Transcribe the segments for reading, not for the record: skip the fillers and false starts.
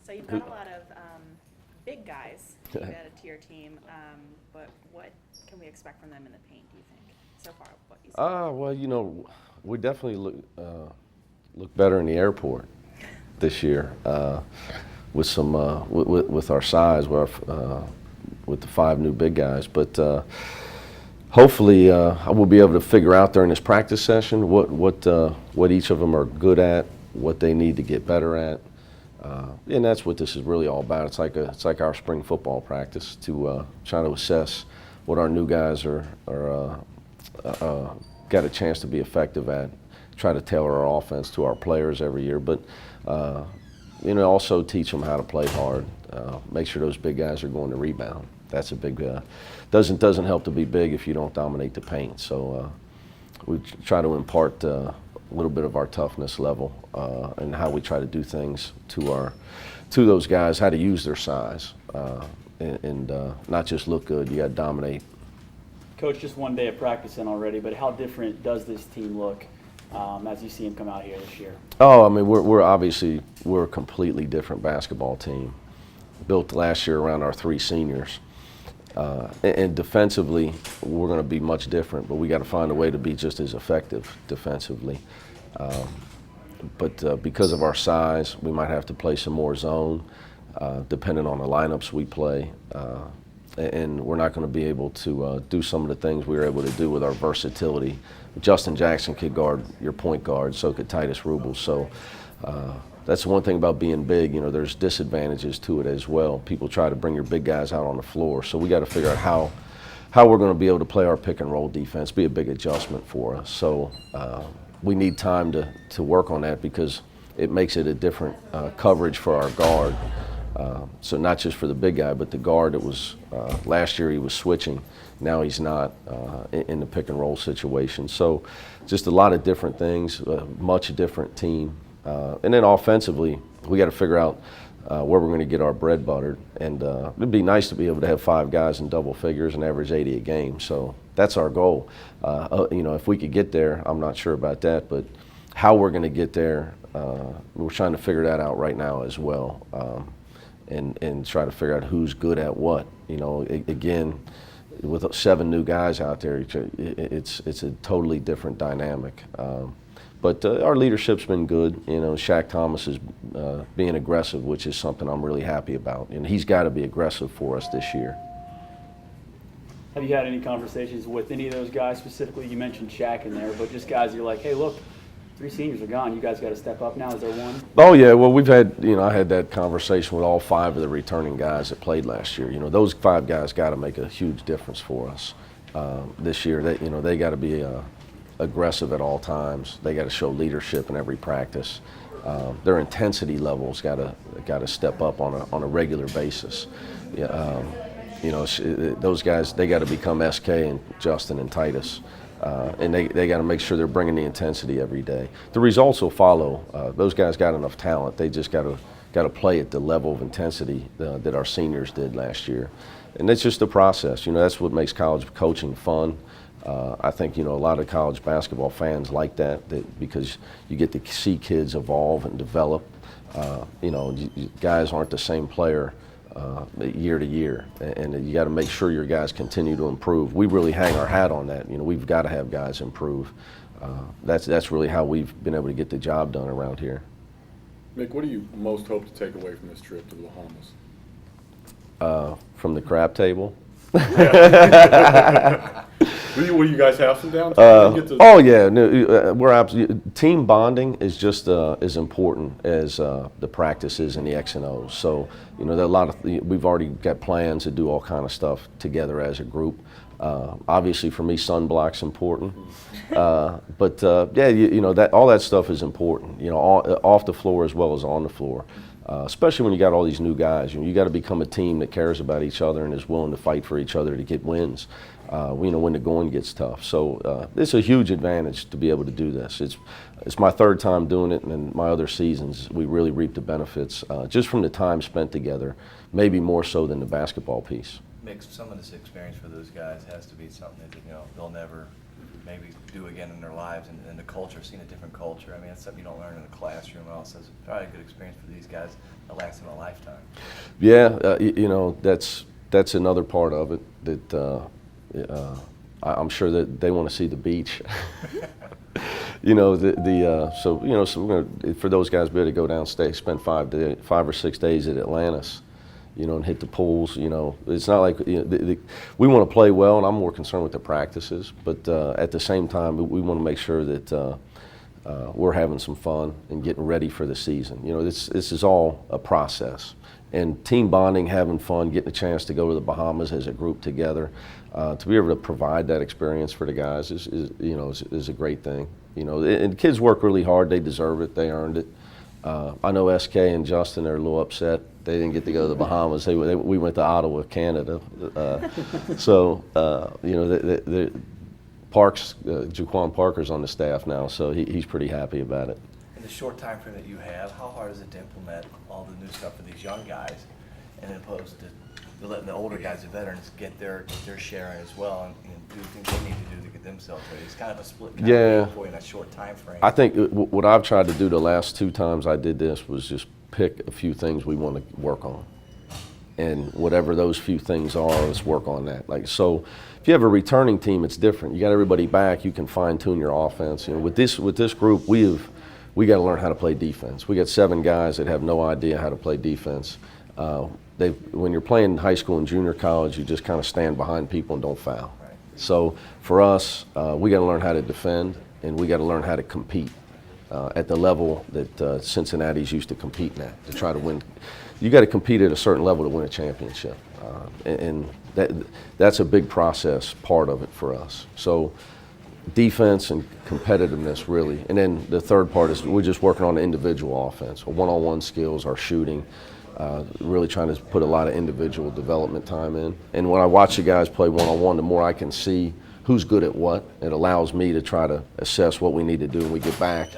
So you've got a lot of big guys you've added to your team, but what can we expect from them in the paint, do you think, so far? What you see? Well, you know, we definitely look better in the airport this year with some with our size, with the 5 new big guys. But hopefully, I will be able to figure out during this practice session what each of them are good at, what they need to get better at. And that's what this is really all about. It's like our spring football practice to try to assess what our new guys are got a chance to be effective at. Try to tailor our offense to our players every year, but you know, also teach them how to play hard. Make sure those big guys are going to rebound. That's a big. Doesn't help to be big if you don't dominate the paint. So we try to impart a little bit of our toughness level and how we try to do things to those guys, how to use their size and not just look good. You got to dominate. Coach, just one day of practice in already, but how different does this team look as you see him come out here this year? Oh, I mean, we're obviously a completely different basketball team, built last year around our 3 seniors. And defensively, we're going to be much different, but we got to find a way to be just as effective defensively. But because of our size, we might have to play some more zone, depending on the lineups we play. And we're not going to be able to do some of the things we were able to do with our versatility. Justin Jackson could guard your point guard, so could Titus Rubles. So that's the one thing about being big. You know, there's disadvantages to it as well. People try to bring your big guys out on the floor, so we got to figure out how we're going to be able to play our pick and roll defense. Be a big adjustment for us. So we need time to work on that because it makes it a different coverage for our guard. So not just for the big guy, but the guard that was last year he was switching. Now he's not in the pick and roll situation. So just a lot of different things, much different team. And then offensively, we got to figure out where we're going to get our bread buttered. And it'd be nice to be able to have 5 guys in double figures and average 80 a game. So that's our goal. You know, if we could get there, I'm not sure about that, but how we're going to get there, we're trying to figure that out right now as well. And try to figure out who's good at what. You know, again, with 7 new guys out there, it's a totally different dynamic. But our leadership's been good. You know, Shaq Thomas is being aggressive, which is something I'm really happy about. And he's got to be aggressive for us this year. Have you had any conversations with any of those guys specifically? You mentioned Shaq in there, but just guys you're like, hey, look, 3 seniors are gone. You guys got to step up now. Is there one? Oh, yeah. Well, we've had, you know, I had that conversation with all 5 of the returning guys that played last year. You know, those 5 guys got to make a huge difference for us this year. That, you know, they got to be aggressive at all times. They got to show leadership in every practice. Their intensity levels got to step up on a regular basis. Yeah, you know, those guys, they got to become SK and Justin and Titus. And they got to make sure they're bringing the intensity every day. The results will follow. Those guys got enough talent. They just got to play at the level of intensity that our seniors did last year. And it's just the process. You know, that's what makes college coaching fun. I think, you know, a lot of college basketball fans like that because you get to see kids evolve and develop. You know, guys aren't the same player year to year, and you got to make sure your guys continue to improve. We really hang our hat on that. You know, we've got to have guys improve. That's really how we've been able to get the job done around here. Mick, what do you most hope to take away from this trip to the Bahamas? From the crap table. Will you guys have some downtime? Oh yeah, no, we're absolutely. Team bonding is just as important as the practices and the X and O's. So you know, we've already got plans to do all kind of stuff together as a group. Obviously, for me, sunblock's important, but yeah, you know that all that stuff is important. You know, off the floor as well as on the floor. Especially when you got all these new guys. You know, you got to become a team that cares about each other and is willing to fight for each other to get wins. You know, when the going gets tough. So it's a huge advantage to be able to do this. It's my 3rd time doing it, and in my other seasons, we really reap the benefits just from the time spent together, maybe more so than the basketball piece. Mick, some of this experience for those guys has to be something that, you know, they'll never maybe do again in their lives, and the culture, seeing a different culture. I mean, that's something you don't learn in the classroom. And also, it's probably a good experience for these guys that lasts them a lifetime. Yeah, you know, that's another part of it that I'm sure that they want to see the beach. You know, so we're gonna, for those guys, be able to go down, spend 5 or 6 days at Atlantis, you know, and hit the pools. You know, it's not like, you know, we want to play well, and I'm more concerned with the practices. But at the same time, we want to make sure that we're having some fun and getting ready for the season. You know, this is all a process, and team bonding, having fun, getting a chance to go to the Bahamas as a group together, to be able to provide that experience for the guys is a great thing. You know, and kids work really hard. They deserve it. They earned it. I know SK and Justin are a little upset they didn't get to go to the Bahamas. We went to Ottawa, Canada. So you know, the Parks, Jaquan Parker's on the staff now, so he's pretty happy about it. In the short time frame that you have, how hard is it to implement all the new stuff for these young guys, and then opposed to letting the older guys, the veterans, get their share as well, and do things they need to do to get themselves ready? It's kind of a split kind of for you in that short time frame. I think what I've tried to do the last 2 times I did this was just pick a few things we want to work on, and whatever those few things are, let's work on that. Like, so if you have a returning team, it's different. You got everybody back, you can fine tune your offense. You know, with this group, we got to learn how to play defense. We got 7 guys that have no idea how to play defense. When you're playing high school and junior college, you just kind of stand behind people and don't foul. Right. So for us, we got to learn how to defend, and we got to learn how to compete at the level that Cincinnati's used to competing at to try to win. You got to compete at a certain level to win a championship, and that's a big process part of it for us. So defense and competitiveness, really. And then the third part is we're just working on the individual offense, one-on-one skills, our shooting, really trying to put a lot of individual development time in. And when I watch the guys play one-on-one, the more I can see who's good at what. It allows me to try to assess what we need to do when we get back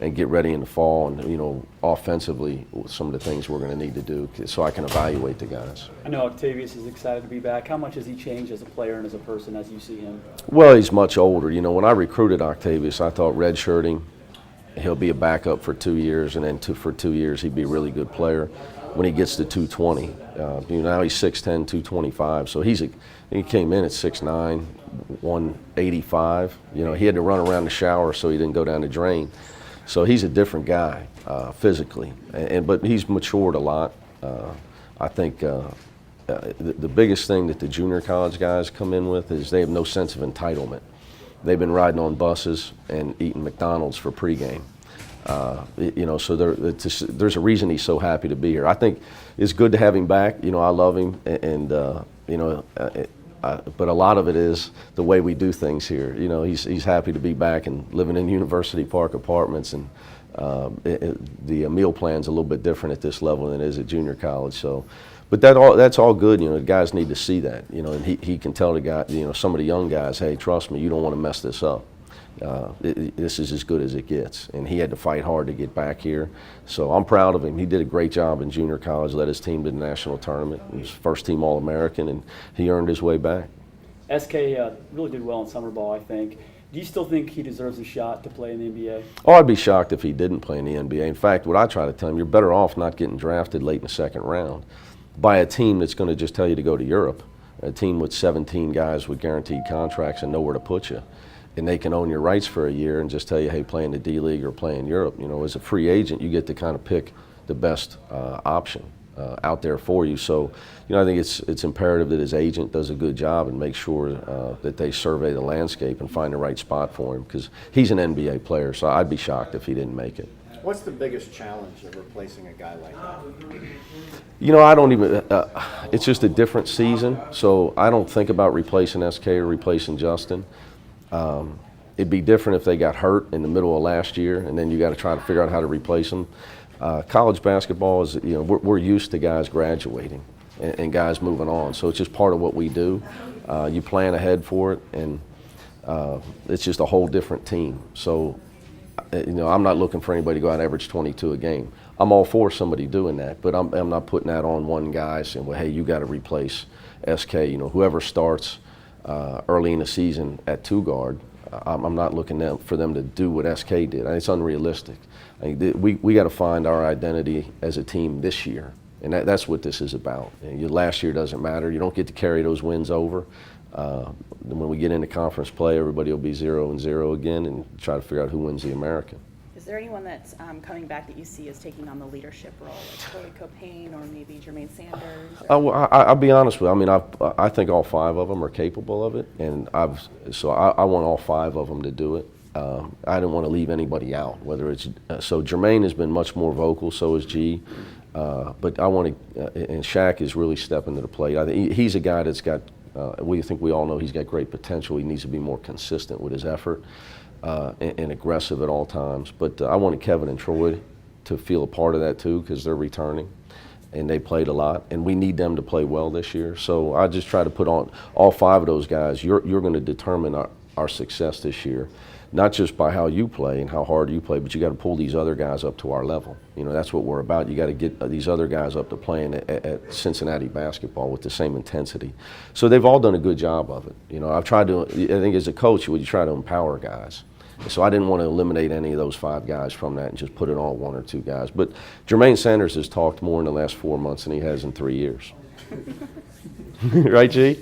and get ready in the fall, and, you know, offensively, some of the things we're going to need to do so I can evaluate the guys. I know Octavius is excited to be back. How much has he changed as a player and as a person as you see him? Well, he's much older. You know, when I recruited Octavius, I thought redshirting, he'll be a backup for 2 years, and then for 2 years he'd be a really good player when he gets to 220. You know, now he's 6'10", 225, so he came in at 6'9", 185. You know, he had to run around the shower so he didn't go down the drain. So he's a different guy physically, but he's matured a lot. I think the biggest thing that the junior college guys come in with is they have no sense of entitlement. They've been riding on buses and eating McDonald's for pregame. You know, so there's a reason he's so happy to be here. I think it's good to have him back. You know, I love him, and you know, but a lot of it is the way we do things here. You know, he's happy to be back and living in University Park apartments, and the meal plan's a little bit different at this level than it is at junior college. So, but that's all good. You know, the guys need to see that. You know, and he can tell the guy, you know, some of the young guys, hey, trust me, you don't want to mess this up. This is as good as it gets, and he had to fight hard to get back here. So I'm proud of him. He did a great job in junior college, led his team to the national tournament. He was first team All-American, and he earned his way back. SK really did well in summer ball, I think. Do you still think he deserves a shot to play in the NBA? Oh, I'd be shocked if he didn't play in the NBA. In fact, what I try to tell him, you're better off not getting drafted late in the second round by a team that's going to just tell you to go to Europe, a team with 17 guys with guaranteed contracts and nowhere to put you. And they can own your rights for a year and just tell you, hey, play in the D League or play in Europe. You know, as a free agent, you get to kind of pick the best option out there for you. So, you know, I think it's imperative that his agent does a good job and makes sure that they survey the landscape and find the right spot for him, because he's an NBA player. So I'd be shocked if he didn't make it. What's the biggest challenge of replacing a guy like that? You know, I don't even, it's just a different season. So I don't think about replacing SK or replacing Justin. It'd be different if they got hurt in the middle of last year, and then you got to try to figure out how to replace them. College basketball is, you know, we're used to guys graduating and guys moving on, so it's just part of what we do. You plan ahead for it, and it's just a whole different team. So, you know, I'm not looking for anybody to go out and average 22 a game. I'm all for somebody doing that, but I'm not putting that on one guy saying, well, hey, you got to replace SK. You know, whoever starts early in the season at 2 guard, I'm not looking for them to do what SK did. It's unrealistic. We got to find our identity as a team this year, and that's what this is about. Last year doesn't matter. You don't get to carry those wins over. When we get into conference play, everybody will be 0-0 again and try to figure out who wins the American. Is there anyone that's coming back that you see as taking on the leadership role, like Corey Copain or maybe Jermaine Sanders? Well, I'll be honest with you. I mean, I think all 5 of them are capable of it, and I want all 5 of them to do it. I didn't want to leave anybody out. Whether it's so Jermaine has been much more vocal, so is G. But I want to, and Shaq is really stepping to the plate. I think he's a guy that's got. We think we all know he's got great potential. He needs to be more consistent with his effort and aggressive at all times. But I wanted Kevin and Troy to feel a part of that too, because they're returning and they played a lot, and we need them to play well this year. So I just try to put on all 5 of those guys. You're going to determine our success this year, not just by how you play and how hard you play, but you got to pull these other guys up to our level. That's what we're about. You got to get these other guys up to playing at Cincinnati basketball with the same intensity. So they've all done a good job of it. I've tried to. I think as a coach, you try to empower guys. So I didn't want to eliminate any of those 5 guys from that and just put it on 1 or 2 guys. But Jermaine Sanders has talked more in the last 4 months than he has in 3 years. Right, G?